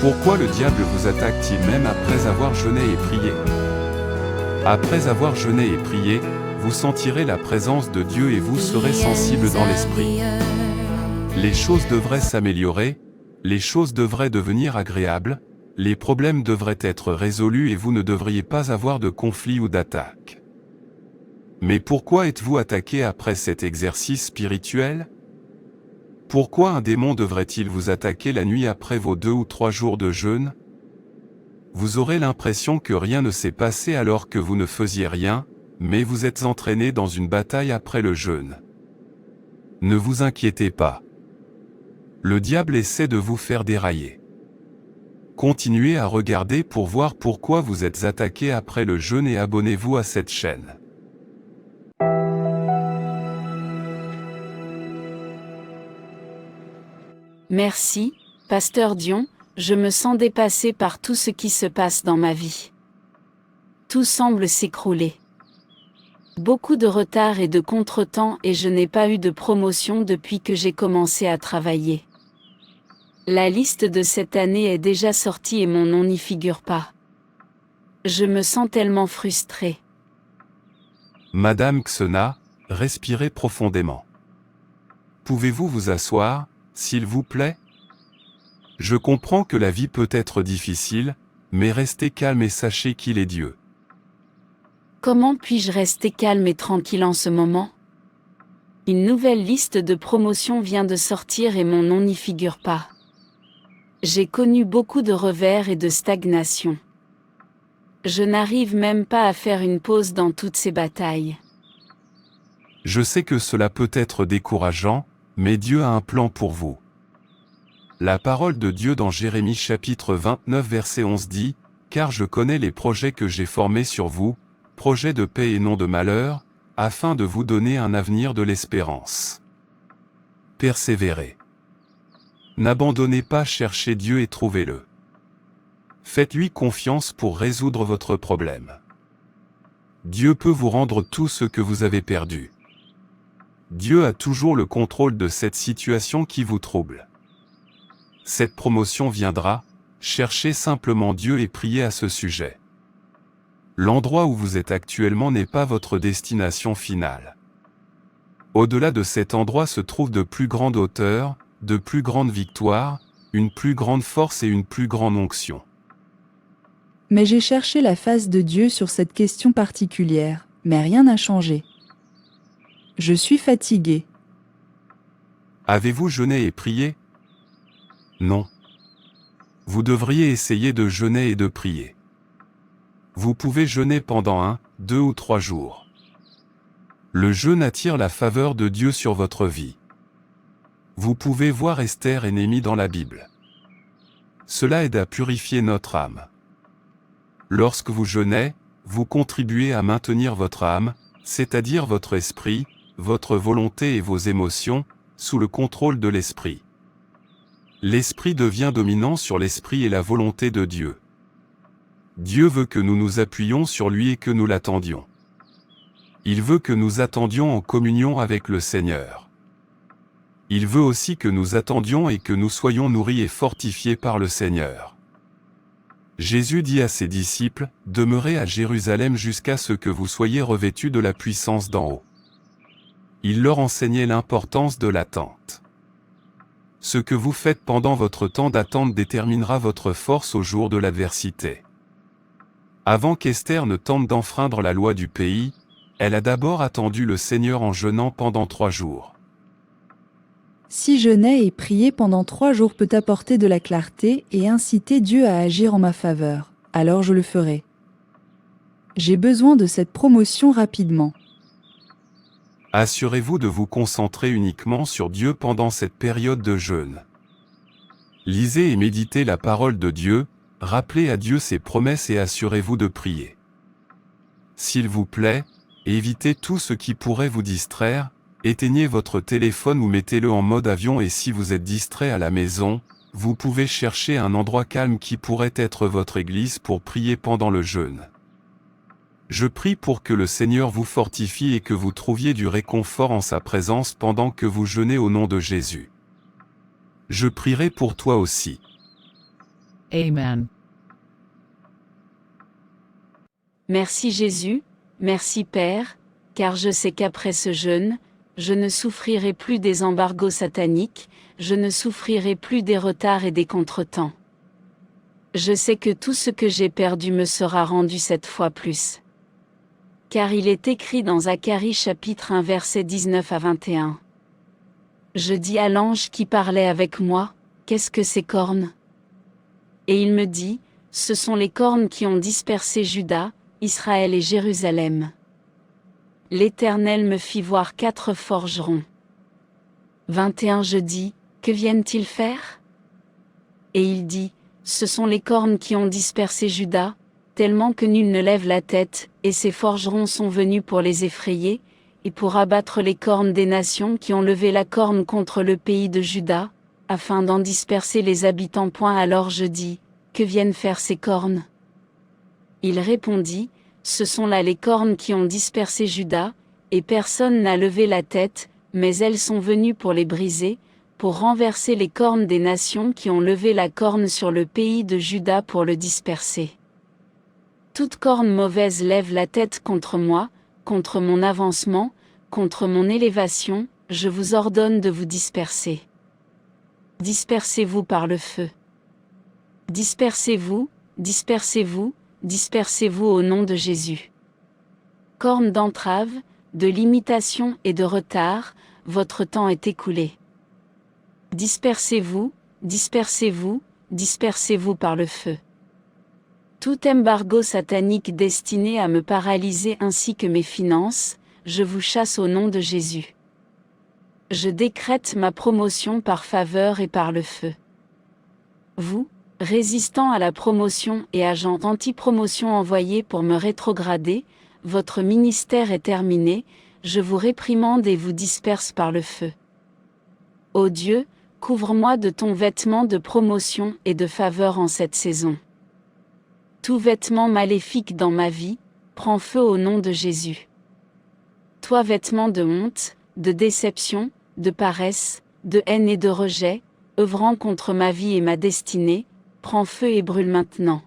Pourquoi le diable vous attaque-t-il même après avoir jeûné et prié? Après avoir jeûné et prié, vous sentirez la présence de Dieu et vous serez sensible dans l'esprit. Les choses devraient s'améliorer, les choses devraient devenir agréables, les problèmes devraient être résolus et vous ne devriez pas avoir de conflit ou d'attaque. Mais pourquoi êtes-vous attaqué après cet exercice spirituel? Pourquoi un démon devrait-il vous attaquer la nuit après vos 2 ou 3 jours de jeûne? Vous aurez l'impression que rien ne s'est passé alors que vous ne faisiez rien, mais vous êtes entraîné dans une bataille après le jeûne. Ne vous inquiétez pas. Le diable essaie de vous faire dérailler. Continuez à regarder pour voir pourquoi vous êtes attaqué après le jeûne et abonnez-vous à cette chaîne. Merci, Pasteur Dion, je me sens dépassé par tout ce qui se passe dans ma vie. Tout semble s'écrouler. Beaucoup de retard et de contretemps et je n'ai pas eu de promotion depuis que j'ai commencé à travailler. La liste de cette année est déjà sortie et mon nom n'y figure pas. Je me sens tellement frustré. Madame Xena, respirez profondément. Pouvez-vous vous asseoir, s'il vous plaît? Je comprends que la vie peut être difficile, mais restez calme et sachez qu'il est Dieu. Comment puis-je rester calme et tranquille en ce moment? Une nouvelle liste de promotion vient de sortir et mon nom n'y figure pas. J'ai connu beaucoup de revers et de stagnation. Je n'arrive même pas à faire une pause dans toutes ces batailles. Je sais que cela peut être décourageant, mais Dieu a un plan pour vous. La parole de Dieu dans Jérémie chapitre 29 verset 11 dit « Car je connais les projets que j'ai formés sur vous, projets de paix et non de malheur, afin de vous donner un avenir de l'espérance. » Persévérez. N'abandonnez pas, cherchez Dieu et trouvez-le. Faites-lui confiance pour résoudre votre problème. Dieu peut vous rendre tout ce que vous avez perdu. Dieu a toujours le contrôle de cette situation qui vous trouble. Cette promotion viendra, cherchez simplement Dieu et priez à ce sujet. L'endroit où vous êtes actuellement n'est pas votre destination finale. Au-delà de cet endroit se trouvent de plus grandes hauteurs, de plus grandes victoires, une plus grande force et une plus grande onction. Mais j'ai cherché la face de Dieu sur cette question particulière, mais rien n'a changé. Je suis fatigué. Avez-vous jeûné et prié? Non. Vous devriez essayer de jeûner et de prier. Vous pouvez jeûner pendant 1, 2 ou 3 jours. Le jeûne attire la faveur de Dieu sur votre vie. Vous pouvez voir Esther et Néhémie dans la Bible. Cela aide à purifier notre âme. Lorsque vous jeûnez, vous contribuez à maintenir votre âme, c'est-à-dire votre esprit, votre volonté et vos émotions, sous le contrôle de l'esprit. L'esprit devient dominant sur l'esprit et la volonté de Dieu. Dieu veut que nous nous appuyions sur lui et que nous l'attendions. Il veut que nous attendions en communion avec le Seigneur. Il veut aussi que nous attendions et que nous soyons nourris et fortifiés par le Seigneur. Jésus dit à ses disciples, « Demeurez à Jérusalem jusqu'à ce que vous soyez revêtus de la puissance d'en haut. » Il leur enseignait l'importance de l'attente. Ce que vous faites pendant votre temps d'attente déterminera votre force au jour de l'adversité. Avant qu'Esther ne tente d'enfreindre la loi du pays, elle a d'abord attendu le Seigneur en jeûnant pendant 3 jours. Si jeûner et prier pendant 3 jours peut apporter de la clarté et inciter Dieu à agir en ma faveur, alors je le ferai. J'ai besoin de cette promotion rapidement. Assurez-vous de vous concentrer uniquement sur Dieu pendant cette période de jeûne. Lisez et méditez la parole de Dieu, rappelez à Dieu ses promesses et assurez-vous de prier. S'il vous plaît, évitez tout ce qui pourrait vous distraire, éteignez votre téléphone ou mettez-le en mode avion et si vous êtes distrait à la maison, vous pouvez chercher un endroit calme qui pourrait être votre église pour prier pendant le jeûne. Je prie pour que le Seigneur vous fortifie et que vous trouviez du réconfort en sa présence pendant que vous jeûnez au nom de Jésus. Je prierai pour toi aussi. Amen. Merci Jésus, merci Père, car je sais qu'après ce jeûne, je ne souffrirai plus des embargos sataniques, je ne souffrirai plus des retards et des contretemps. Je sais que tout ce que j'ai perdu me sera rendu 7 fois plus. Car il est écrit dans Zacharie chapitre 1 versets 19 à 21. Je dis à l'ange qui parlait avec moi, qu'est-ce que ces cornes? Et il me dit, ce sont les cornes qui ont dispersé Juda, Israël et Jérusalem. L'Éternel me fit voir 4 forgerons. 21 Je dis, que viennent-ils faire? Et il dit, ce sont les cornes qui ont dispersé Juda, tellement que nul ne lève la tête, et ces forgerons sont venus pour les effrayer, et pour abattre les cornes des nations qui ont levé la corne contre le pays de Juda, afin d'en disperser les habitants. Alors je dis, que viennent faire ces cornes? Il répondit, ce sont là les cornes qui ont dispersé Juda, et personne n'a levé la tête, mais elles sont venues pour les briser, pour renverser les cornes des nations qui ont levé la corne sur le pays de Juda pour le disperser. Toute corne mauvaise lève la tête contre moi, contre mon avancement, contre mon élévation, je vous ordonne de vous disperser. Dispersez-vous par le feu. Dispersez-vous, dispersez-vous, dispersez-vous au nom de Jésus. Cornes d'entrave, de limitation et de retard, votre temps est écoulé. Dispersez-vous, dispersez-vous, dispersez-vous par le feu. Tout embargo satanique destiné à me paralyser ainsi que mes finances, je vous chasse au nom de Jésus. Je décrète ma promotion par faveur et par le feu. Vous, résistant à la promotion et agent anti-promotion envoyé pour me rétrograder, votre ministère est terminé, je vous réprimande et vous disperse par le feu. Ô Dieu, couvre-moi de ton vêtement de promotion et de faveur en cette saison. Tout vêtement maléfique dans ma vie, prend feu au nom de Jésus. Toi vêtement de honte, de déception, de paresse, de haine et de rejet, œuvrant contre ma vie et ma destinée, prends feu et brûle maintenant.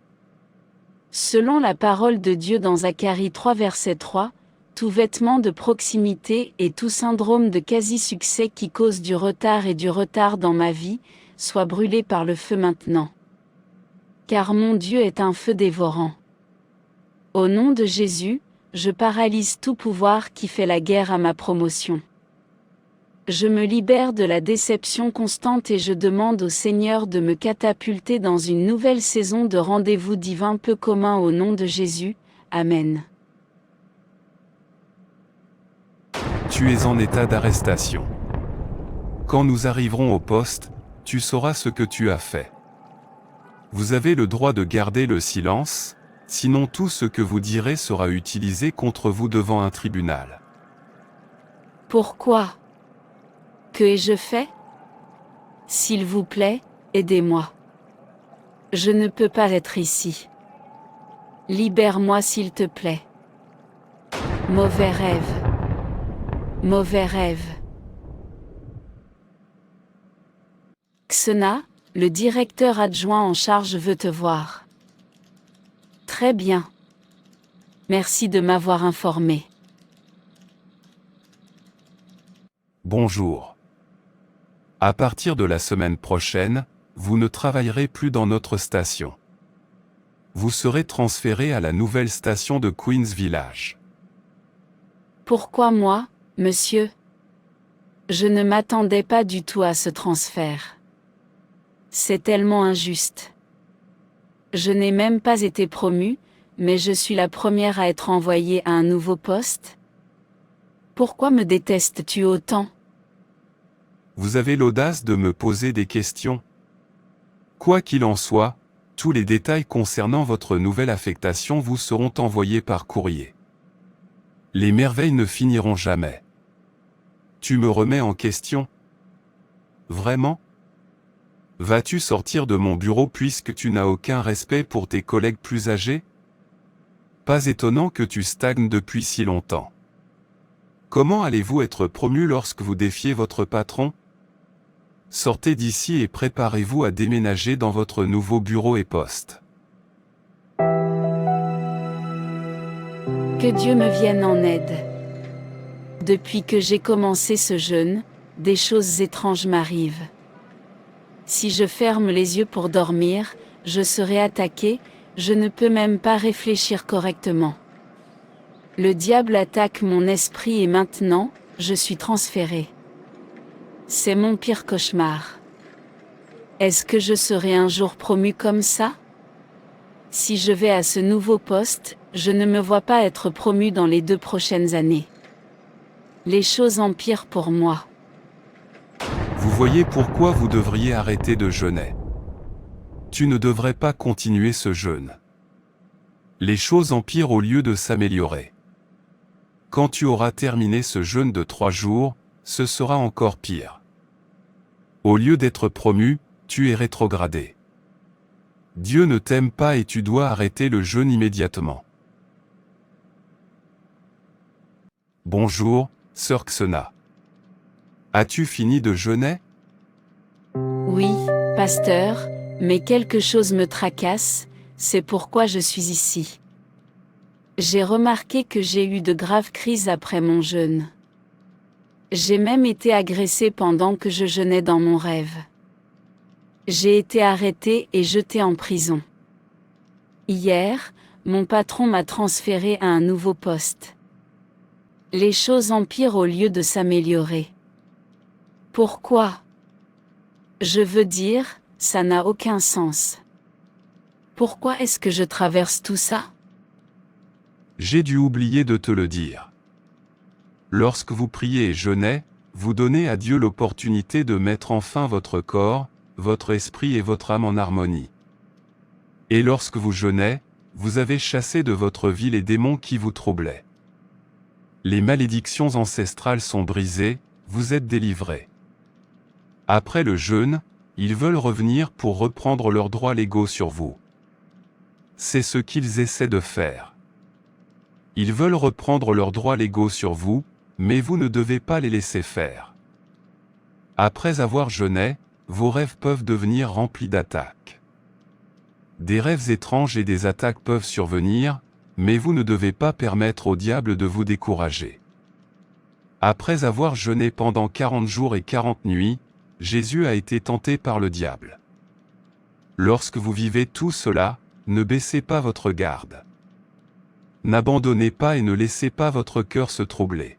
Selon la parole de Dieu dans Zacharie 3 verset 3, tout vêtement de proximité et tout syndrome de quasi-succès qui cause du retard et du retard dans ma vie, soit brûlé par le feu maintenant. Car mon Dieu est un feu dévorant. Au nom de Jésus, je paralyse tout pouvoir qui fait la guerre à ma promotion. Je me libère de la déception constante et je demande au Seigneur de me catapulter dans une nouvelle saison de rendez-vous divins peu communs au nom de Jésus. Amen. Tu es en état d'arrestation. Quand nous arriverons au poste, tu sauras ce que tu as fait. Vous avez le droit de garder le silence, sinon tout ce que vous direz sera utilisé contre vous devant un tribunal. Pourquoi? Que ai-je fait? S'il vous plaît, aidez-moi. Je ne peux pas être ici. Libère-moi s'il te plaît. Mauvais rêve. Mauvais rêve. Xena, le directeur adjoint en charge veut te voir. Très bien. Merci de m'avoir informé. Bonjour. À partir de la semaine prochaine, vous ne travaillerez plus dans notre station. Vous serez transféré à la nouvelle station de Queens Village. Pourquoi moi, monsieur? Je ne m'attendais pas du tout à ce transfert. C'est tellement injuste. Je n'ai même pas été promue, mais je suis la première à être envoyée à un nouveau poste. Pourquoi me détestes-tu autant? Vous avez l'audace de me poser des questions. Quoi qu'il en soit, tous les détails concernant votre nouvelle affectation vous seront envoyés par courrier. Les merveilles ne finiront jamais. Tu me remets en question? Vraiment? Vas-tu sortir de mon bureau puisque tu n'as aucun respect pour tes collègues plus âgés? Pas étonnant que tu stagnes depuis si longtemps. Comment allez-vous être promu lorsque vous défiez votre patron? sortez d'ici et préparez-vous à déménager dans votre nouveau bureau et poste. Que Dieu me vienne en aide. Depuis que j'ai commencé ce jeûne, des choses étranges m'arrivent. Si je ferme les yeux pour dormir, je serai attaqué, je ne peux même pas réfléchir correctement. Le diable attaque mon esprit et maintenant, je suis transféré. C'est mon pire cauchemar. Est-ce que je serai un jour promu comme ça? Si je vais à ce nouveau poste, je ne me vois pas être promu dans les 2 prochaines années. Les choses empirent pour moi. Vous voyez pourquoi vous devriez arrêter de jeûner. Tu ne devrais pas continuer ce jeûne. Les choses empirent au lieu de s'améliorer. Quand tu auras terminé ce jeûne de 3 jours, ce sera encore pire. Au lieu d'être promu, tu es rétrogradé. Dieu ne t'aime pas et tu dois arrêter le jeûne immédiatement. Bonjour, sœur Xena. As-tu fini de jeûner? Oui, pasteur, mais quelque chose me tracasse, c'est pourquoi je suis ici. J'ai remarqué que j'ai eu de graves crises après mon jeûne. J'ai même été agressé pendant que je jeûnais dans mon rêve. J'ai été arrêté et jeté en prison. Hier, mon patron m'a transféré à un nouveau poste. Les choses empirent au lieu de s'améliorer. Pourquoi? Je veux dire, ça n'a aucun sens. Pourquoi est-ce que je traverse tout ça? J'ai dû oublier de te le dire. Lorsque vous priez et jeûnez, vous donnez à Dieu l'opportunité de mettre enfin votre corps, votre esprit et votre âme en harmonie. Et lorsque vous jeûnez, vous avez chassé de votre vie les démons qui vous troublaient. Les malédictions ancestrales sont brisées, vous êtes délivrés. Après le jeûne, ils veulent revenir pour reprendre leurs droits légaux sur vous. C'est ce qu'ils essaient de faire. Ils veulent reprendre leurs droits légaux sur vous, mais vous ne devez pas les laisser faire. Après avoir jeûné, vos rêves peuvent devenir remplis d'attaques. Des rêves étranges et des attaques peuvent survenir, mais vous ne devez pas permettre au diable de vous décourager. Après avoir jeûné pendant 40 jours et 40 nuits, Jésus a été tenté par le diable. Lorsque vous vivez tout cela, ne baissez pas votre garde. N'abandonnez pas et ne laissez pas votre cœur se troubler.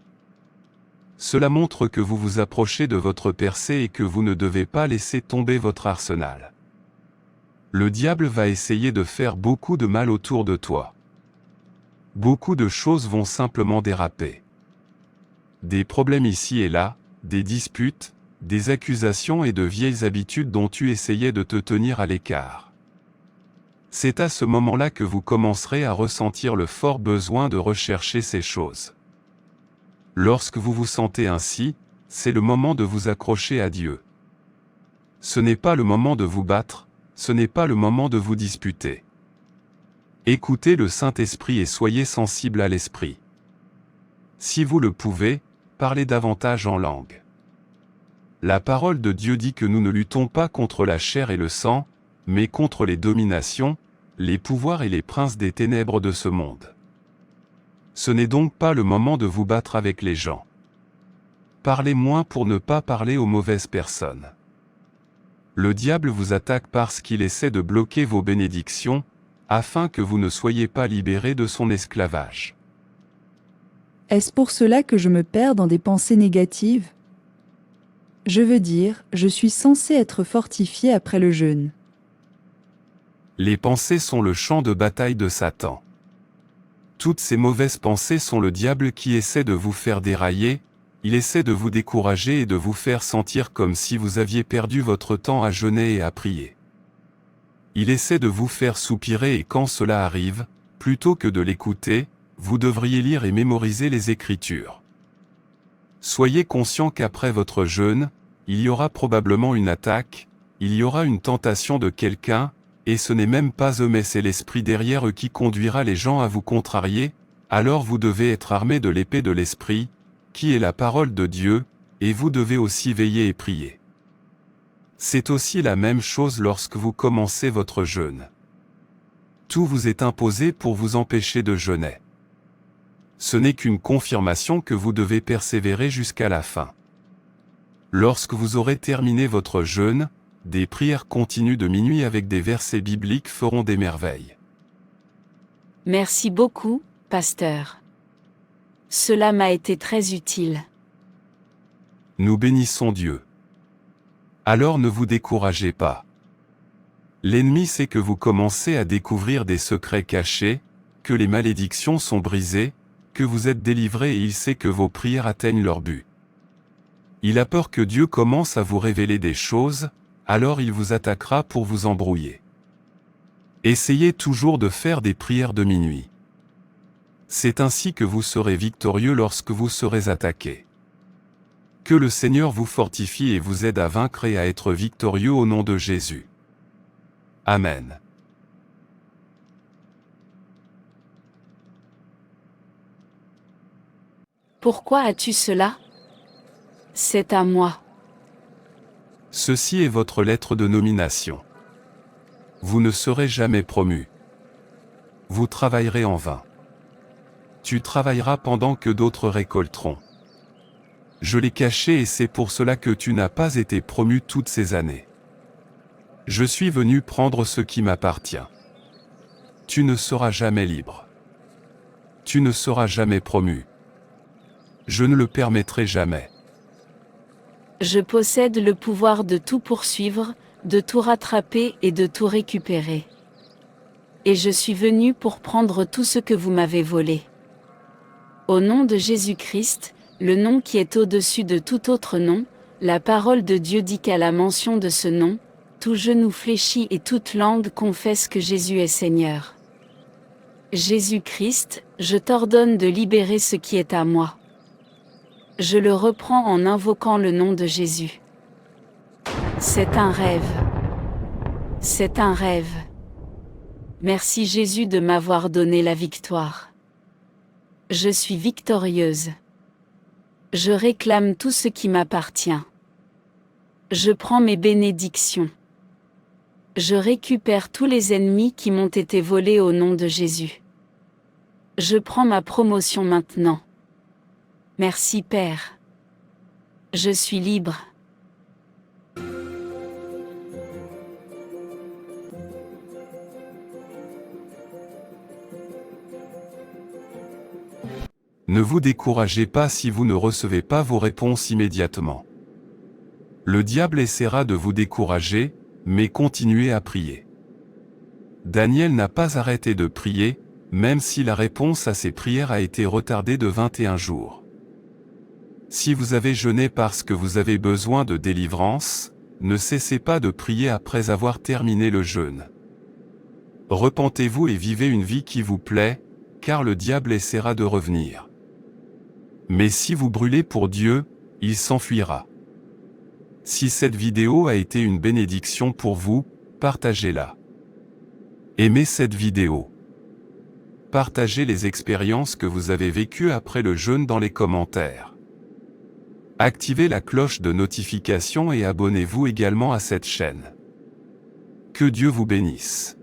Cela montre que vous vous approchez de votre percée et que vous ne devez pas laisser tomber votre arsenal. Le diable va essayer de faire beaucoup de mal autour de toi. Beaucoup de choses vont simplement déraper. Des problèmes ici et là, des disputes, des accusations et de vieilles habitudes dont tu essayais de te tenir à l'écart. C'est à ce moment-là que vous commencerez à ressentir le fort besoin de rechercher ces choses. Lorsque vous vous sentez ainsi, c'est le moment de vous accrocher à Dieu. Ce n'est pas le moment de vous battre, ce n'est pas le moment de vous disputer. Écoutez le Saint-Esprit et soyez sensible à l'Esprit. Si vous le pouvez, parlez davantage en langue. La parole de Dieu dit que nous ne luttons pas contre la chair et le sang, mais contre les dominations, les pouvoirs et les princes des ténèbres de ce monde. Ce n'est donc pas le moment de vous battre avec les gens. Parlez moins pour ne pas parler aux mauvaises personnes. Le diable vous attaque parce qu'il essaie de bloquer vos bénédictions, afin que vous ne soyez pas libérés de son esclavage. Est-ce pour cela que je me perds dans des pensées négatives? Je veux dire, je suis censé être fortifié après le jeûne. Les pensées sont le champ de bataille de Satan. Toutes ces mauvaises pensées sont le diable qui essaie de vous faire dérailler, il essaie de vous décourager et de vous faire sentir comme si vous aviez perdu votre temps à jeûner et à prier. Il essaie de vous faire soupirer et quand cela arrive, plutôt que de l'écouter, vous devriez lire et mémoriser les Écritures. Soyez conscient qu'après votre jeûne, il y aura probablement une attaque, il y aura une tentation de quelqu'un, et ce n'est même pas eux mais c'est l'esprit derrière eux qui conduira les gens à vous contrarier, alors vous devez être armé de l'épée de l'esprit, qui est la parole de Dieu, et vous devez aussi veiller et prier. C'est aussi la même chose lorsque vous commencez votre jeûne. Tout vous est imposé pour vous empêcher de jeûner. Ce n'est qu'une confirmation que vous devez persévérer jusqu'à la fin. Lorsque vous aurez terminé votre jeûne, des prières continues de minuit avec des versets bibliques feront des merveilles. Merci beaucoup, pasteur. Cela m'a été très utile. Nous bénissons Dieu. Alors ne vous découragez pas. L'ennemi sait que vous commencez à découvrir des secrets cachés, que les malédictions sont brisées, que vous êtes délivrés et il sait que vos prières atteignent leur but. Il a peur que Dieu commence à vous révéler des choses, alors il vous attaquera pour vous embrouiller. Essayez toujours de faire des prières de minuit. C'est ainsi que vous serez victorieux lorsque vous serez attaqué. Que le Seigneur vous fortifie et vous aide à vaincre et à être victorieux au nom de Jésus. Amen. Pourquoi as-tu cela? C'est à moi. Ceci est votre lettre de nomination. Vous ne serez jamais promu. Vous travaillerez en vain. Tu travailleras pendant que d'autres récolteront. Je l'ai caché et c'est pour cela que tu n'as pas été promu toutes ces années. Je suis venu prendre ce qui m'appartient. Tu ne seras jamais libre. Tu ne seras jamais promu. Je ne le permettrai jamais. Je possède le pouvoir de tout poursuivre, de tout rattraper et de tout récupérer. Et je suis venu pour prendre tout ce que vous m'avez volé. Au nom de Jésus-Christ, le nom qui est au-dessus de tout autre nom, la parole de Dieu dit qu'à la mention de ce nom, tout genou fléchit et toute langue confesse que Jésus est Seigneur. Jésus-Christ, je t'ordonne de libérer ce qui est à moi. Je le reprends en invoquant le nom de Jésus. C'est un rêve. C'est un rêve. Merci Jésus de m'avoir donné la victoire. Je suis victorieuse. Je réclame tout ce qui m'appartient. Je prends mes bénédictions. Je récupère tous les ennemis qui m'ont été volés au nom de Jésus. Je prends ma promotion maintenant. Merci Père. Je suis libre. Ne vous découragez pas si vous ne recevez pas vos réponses immédiatement. Le diable essaiera de vous décourager, mais continuez à prier. Daniel n'a pas arrêté de prier, même si la réponse à ses prières a été retardée de 21 jours. Si vous avez jeûné parce que vous avez besoin de délivrance, ne cessez pas de prier après avoir terminé le jeûne. Repentez-vous et vivez une vie qui vous plaît, car le diable essaiera de revenir. Mais si vous brûlez pour Dieu, il s'enfuira. Si cette vidéo a été une bénédiction pour vous, partagez-la. Aimez cette vidéo. Partagez les expériences que vous avez vécues après le jeûne dans les commentaires. Activez la cloche de notification et abonnez-vous également à cette chaîne. Que Dieu vous bénisse.